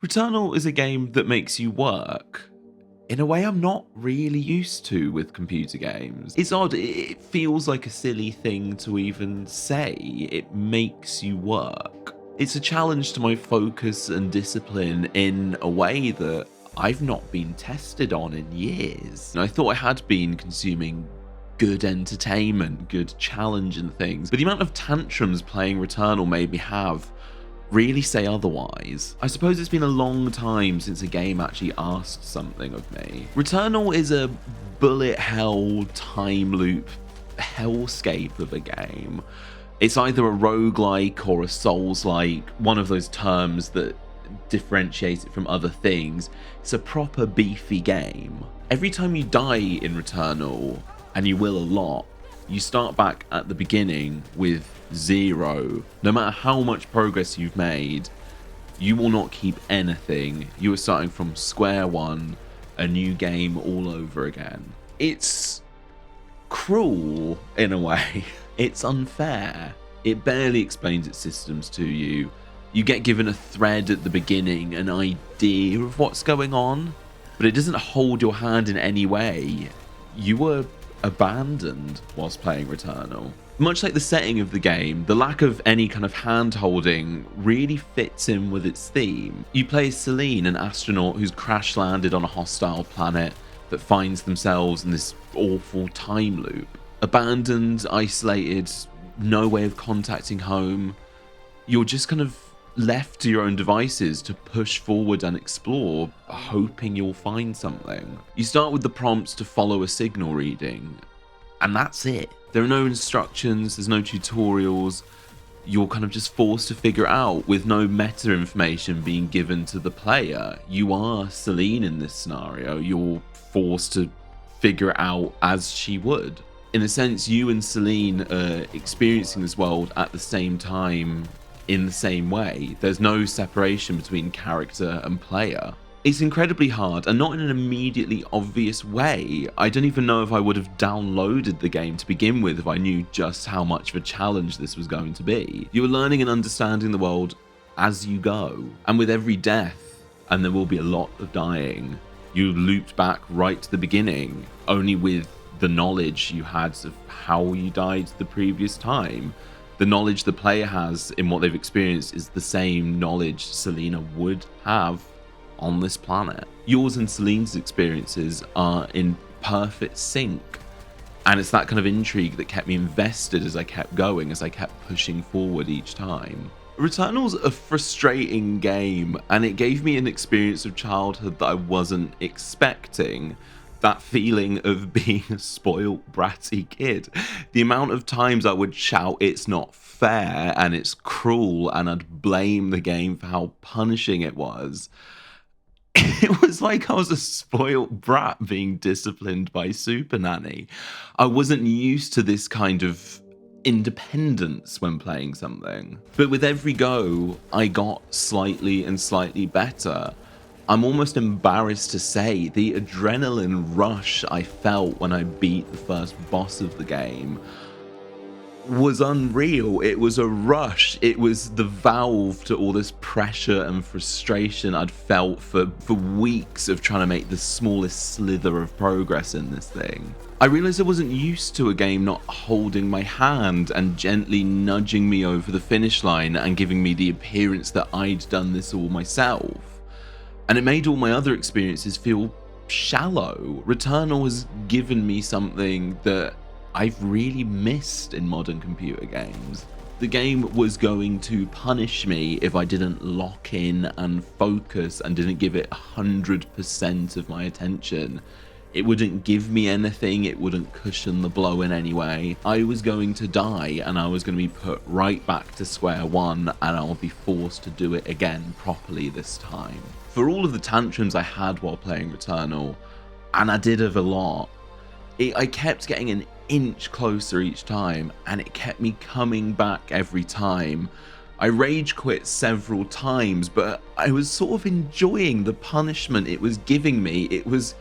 Returnal is a game that makes you work in a way I'm not really used to with computer games. It's odd, it feels like a silly thing to even say. It makes you work. It's a challenge to my focus and discipline in a way that I've not been tested on in years. And I thought I had been consuming good entertainment, good challenge and things, but the amount of tantrums playing Returnal made me have really say otherwise. I suppose it's been a long time since a game actually asked something of me. Returnal is a bullet hell time loop hellscape of a game. It's either a roguelike or a souls-like, one of those terms that differentiates it from other things. It's a proper beefy game. Every time you die in Returnal, and you will a lot, you start back at the beginning with 0. No matter how much progress you've made, you will not keep anything. You are starting from square one, a new game all over again. It's cruel in a way. It's unfair. It barely explains its systems to you. You get given a thread at the beginning, an idea of what's going on, but it doesn't hold your hand in any way. You were abandoned whilst playing Returnal. Much like the setting of the game, the lack of any kind of hand-holding really fits in with its theme. You play Celine, an astronaut who's crash landed on a hostile planet that finds themselves in this awful time loop. Abandoned, isolated, no way of contacting home. You're just kind of left to your own devices to push forward and explore, hoping you'll find something. You start with the prompts to follow a signal reading, and that's it. There are no instructions, there's no tutorials. You're kind of just forced to figure it out with no meta information being given to the player. You are Celine in this scenario. You're forced to figure it out as she would. In a sense, you and Celine are experiencing this world at the same time, in the same way. There's no separation between character and player. It's incredibly hard, and not in an immediately obvious way. I don't even know if I would have downloaded the game to begin with if I knew just how much of a challenge this was going to be. You are learning and understanding the world as you go, and with every death, and there will be a lot of dying, you looped back right to the beginning, only with the knowledge you had of how you died the previous time. The knowledge the player has in what they've experienced is the same knowledge Selena would have on this planet. Yours and Celine's experiences are in perfect sync, and it's that kind of intrigue that kept me invested as I kept going, as I kept pushing forward each time. Returnal's a frustrating game, and it gave me an experience of childhood that I wasn't expecting. That feeling of being a spoiled, bratty kid. The amount of times I would shout, it's not fair and it's cruel, and I'd blame the game for how punishing it was. It was like I was a spoiled brat being disciplined by Super Nanny. I wasn't used to this kind of independence when playing something. But with every go, I got slightly and slightly better. I'm almost embarrassed to say the adrenaline rush I felt when I beat the first boss of the game was unreal. It was a rush. It was the valve to all this pressure and frustration I'd felt for weeks of trying to make the smallest slither of progress in this thing. I realized I wasn't used to a game not holding my hand and gently nudging me over the finish line and giving me the appearance that I'd done this all myself. And it made all my other experiences feel shallow. Returnal has given me something that I've really missed in modern computer games. The game was going to punish me if I didn't lock in and focus and didn't give it 100% of my attention. It wouldn't give me anything, it wouldn't cushion the blow in any way. I was going to die, and I was going to be put right back to square one, and I'll be forced to do it again properly this time. For all of the tantrums I had while playing Returnal, and I did have a lot, I kept getting an inch closer each time, and it kept me coming back every time. I rage quit several times, but I was sort of enjoying the punishment it was giving me. It was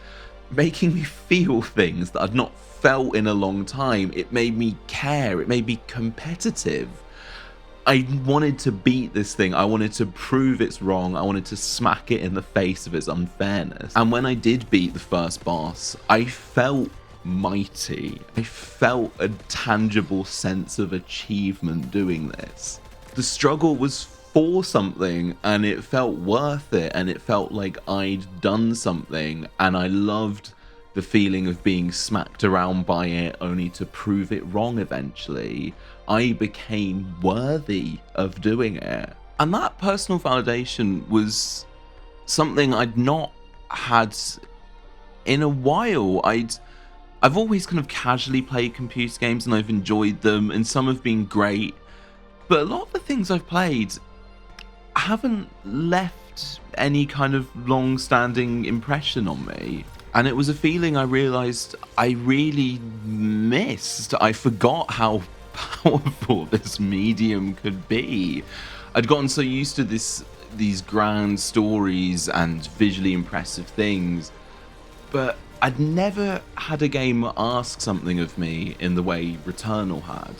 making me feel things that I'd not felt in a long time. It made me care. It made me competitive. I wanted to beat this thing. I wanted to prove it's wrong. I wanted to smack it in the face of its unfairness. And when I did beat the first boss, I felt mighty. I felt a tangible sense of achievement doing this. The struggle was for something, and it felt worth it, and it felt like I'd done something, and I loved the feeling of being smacked around by it only to prove it wrong eventually. I became worthy of doing it. And that personal validation was something I'd not had in a while. I've always kind of casually played computer games, and I've enjoyed them, and some have been great. But a lot of the things I've played haven't left any kind of long-standing impression on me. And it was a feeling I realized I really missed. I forgot how powerful this medium could be. I'd gotten so used to these grand stories and visually impressive things, but I'd never had a game ask something of me in the way Returnal had.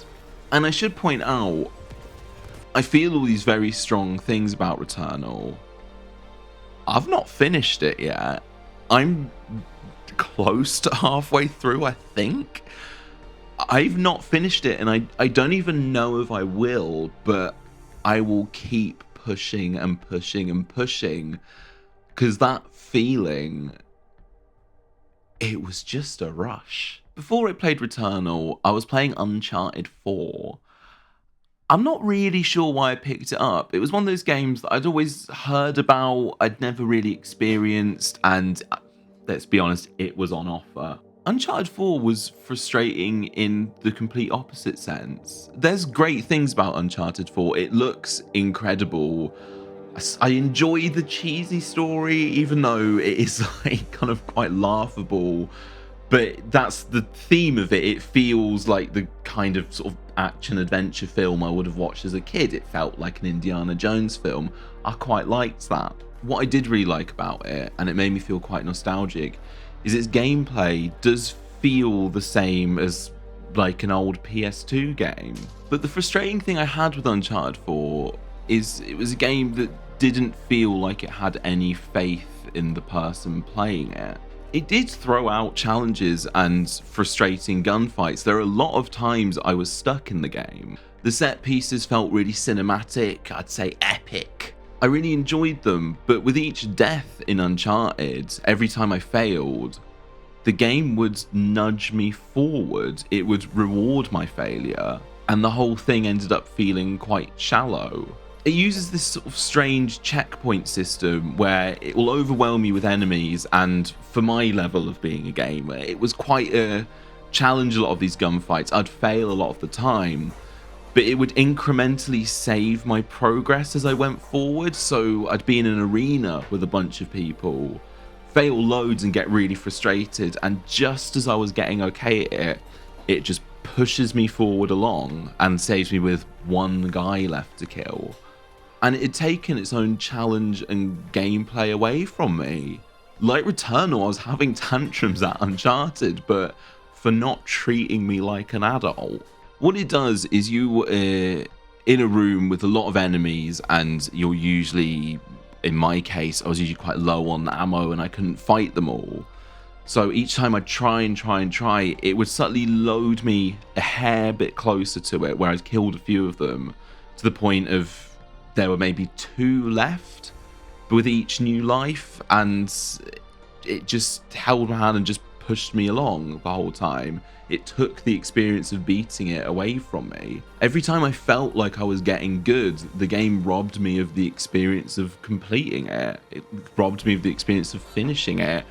And I should point out, I feel all these very strong things about Returnal. I've not finished it yet. I'm close to halfway through, I think. I've not finished it, and I don't even know if I will, but I will keep pushing and pushing and pushing, because that feeling, it was just a rush. Before I played Returnal, I was playing Uncharted 4. I'm not really sure why I picked it up. It was one of those games that I'd always heard about, I'd never really experienced, and let's be honest, it was on offer. Uncharted 4 was frustrating in the complete opposite sense. There's great things about Uncharted 4. It looks incredible. I enjoy the cheesy story, even though it is like kind of quite laughable. But that's the theme of it. It feels like the kind of sort of action adventure film I would have watched as a kid. It felt like an Indiana Jones film. I quite liked that. What I did really like about it, and it made me feel quite nostalgic, is its gameplay does feel the same as like an old PS2 game. But the frustrating thing I had with Uncharted 4 is it was a game that didn't feel like it had any faith in the person playing it. It did throw out challenges and frustrating gunfights. There are a lot of times I was stuck in the game. The set pieces felt really cinematic, I'd say epic. I really enjoyed them, but with each death in Uncharted, every time I failed, the game would nudge me forward. It would reward my failure, and the whole thing ended up feeling quite shallow. It uses this sort of strange checkpoint system where it will overwhelm you with enemies, and for my level of being a gamer, it was quite a challenge. A lot of these gunfights, I'd fail a lot of the time, but it would incrementally save my progress as I went forward. So I'd be in an arena with a bunch of people, fail loads and get really frustrated, and just as I was getting okay at it, it just pushes me forward along and saves me with one guy left to kill. And it had taken its own challenge and gameplay away from me. Like Returnal, I was having tantrums at Uncharted, but for not treating me like an adult. What it does is you in a room with a lot of enemies, and you're usually, in my case, I was usually quite low on ammo and I couldn't fight them all. So each time I try, it would suddenly load me a hair bit closer to it, where I'd killed a few of them, to the point of there were maybe 2 left with each new life, and it just held my hand and just pushed me along the whole time. It took the experience of beating it away from me. Every time I felt like I was getting good, the game robbed me of the experience of completing it. It robbed me of the experience of finishing it.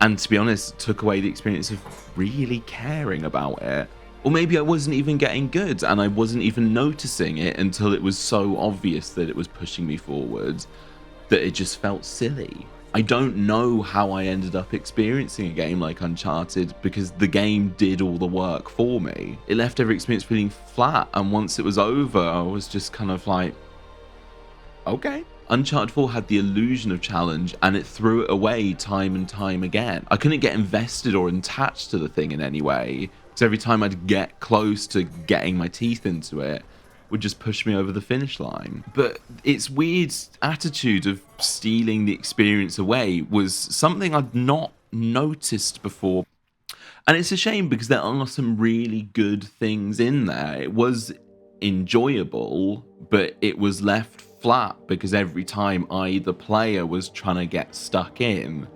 And to be honest, it took away the experience of really caring about it. Or maybe I wasn't even getting good and I wasn't even noticing it until it was so obvious that it was pushing me forward that it just felt silly. I don't know how I ended up experiencing a game like Uncharted, because the game did all the work for me. It left every experience feeling flat, and once it was over, I was just kind of like, okay. Uncharted 4 had the illusion of challenge, and it threw it away time and time again. I couldn't get invested or attached to the thing in any way, because every time I'd get close to getting my teeth into it, would just push me over the finish line. But its weird attitude of stealing the experience away was something I'd not noticed before. And it's a shame because there are some really good things in there. It was enjoyable, but it was left flat because every time I, the player, was trying to get stuck in,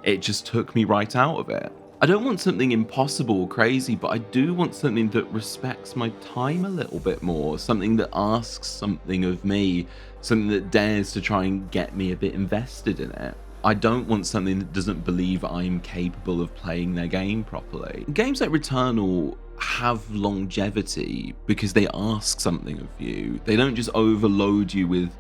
it just took me right out of it. I don't want something impossible or crazy, but I do want something that respects my time a little bit more, something that asks something of me, something that dares to try and get me a bit invested in it. I don't want something that doesn't believe I'm capable of playing their game properly. Games like Returnal have longevity because they ask something of you. They don't just overload you with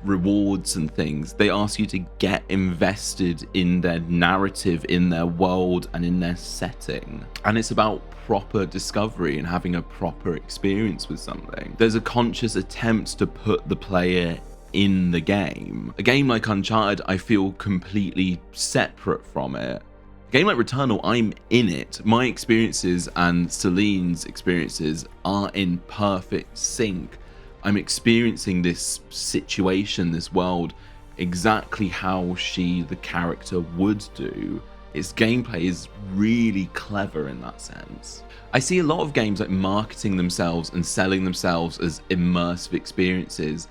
rewards and things. They ask you to get invested in their narrative, in their world, and in their setting. And it's about proper discovery and having a proper experience with something. There's a conscious attempt to put the player in the game. A game like Uncharted, I feel completely separate from it. A game like Returnal, I'm in it. My experiences and Celine's experiences are in perfect sync. I'm experiencing this situation, this world, exactly how she, the character, would do. Its gameplay is really clever in that sense. I see a lot of games like marketing themselves and selling themselves as immersive experiences,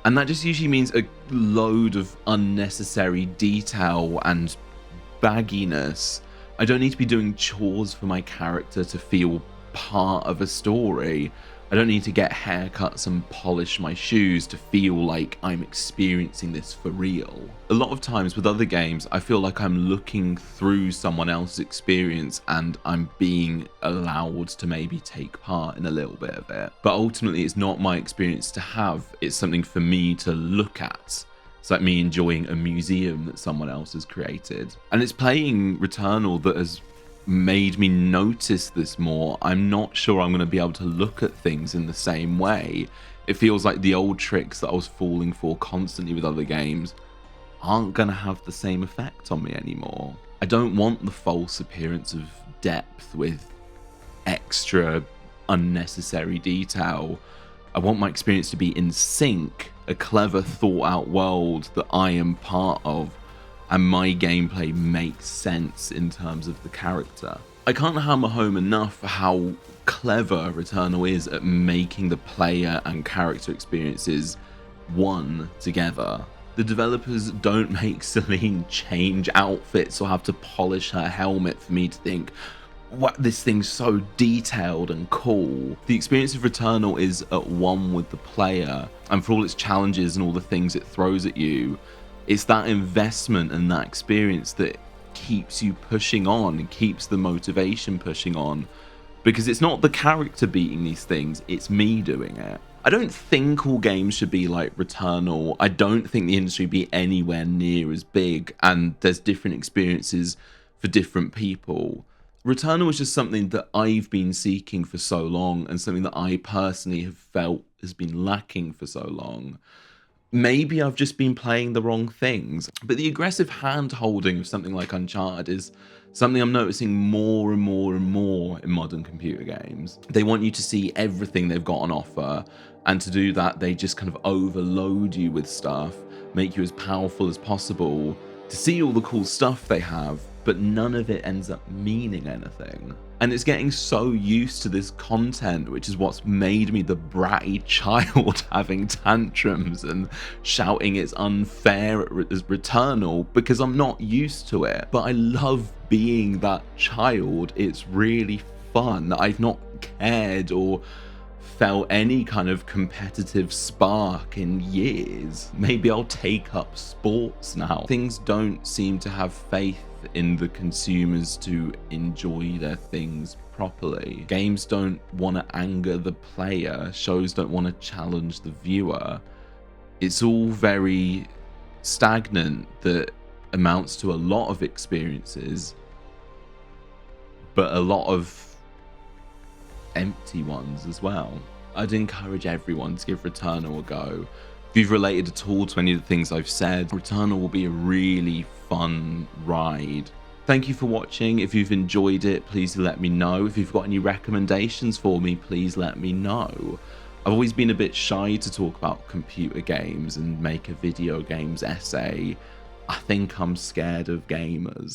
and that just usually means a load of unnecessary detail and bagginess. I don't need to be doing chores for my character to feel part of a story. I don't need to get haircuts and polish my shoes to feel like I'm experiencing this for real. A lot of times with other games, I feel like I'm looking through someone else's experience and I'm being allowed to maybe take part in a little bit of it. But ultimately, it's not my experience to have, it's something for me to look at. It's like me enjoying a museum that someone else has created. And it's playing Returnal that has made me notice this more. I'm not sure I'm going to be able to look at things in the same way. It feels like the old tricks that I was falling for constantly with other games aren't going to have the same effect on me anymore. I don't want the false appearance of depth with extra unnecessary detail. I want my experience to be in sync, a clever thought out world that I am part of, and my gameplay makes sense in terms of the character. I can't hammer home enough how clever Returnal is at making the player and character experiences one together. The developers don't make Celine change outfits or have to polish her helmet for me to think, what, this thing's so detailed and cool. The experience of Returnal is at one with the player, and for all its challenges and all the things it throws at you, it's that investment and that experience that keeps you pushing on and keeps the motivation pushing on, because it's not the character beating these things, it's me doing it. I don't think all games should be like Returnal. I don't think the industry be anywhere near as big, and there's different experiences for different people. Returnal is just something that I've been seeking for so long, and something that I personally have felt has been lacking for so long. Maybe I've just been playing the wrong things, but the aggressive hand-holding of something like Uncharted is something I'm noticing more and more and more in modern computer games. They want you to see everything they've got on offer, and to do that, they just kind of overload you with stuff, make you as powerful as possible, to see all the cool stuff they have, but none of it ends up meaning anything. And it's getting so used to this content, which is what's made me the bratty child having tantrums and shouting it's unfair as Returnal, because I'm not used to it. But I love being that child. It's really fun. I've not cared or felt any kind of competitive spark in years. Maybe I'll take up sports now. Things don't seem to have faith in the consumers to enjoy their things properly. Games don't want to anger the player. Shows don't want to challenge the viewer. It's all very stagnant that amounts to a lot of experiences, but a lot of empty ones as well. I'd encourage everyone to give Returnal a go. If you've related at all to any of the things I've said, Returnal will be a really fun ride. Thank you for watching. If you've enjoyed it, please let me know. If you've got any recommendations for me, please let me know. I've always been a bit shy to talk about computer games and make a video games essay. I think I'm scared of gamers.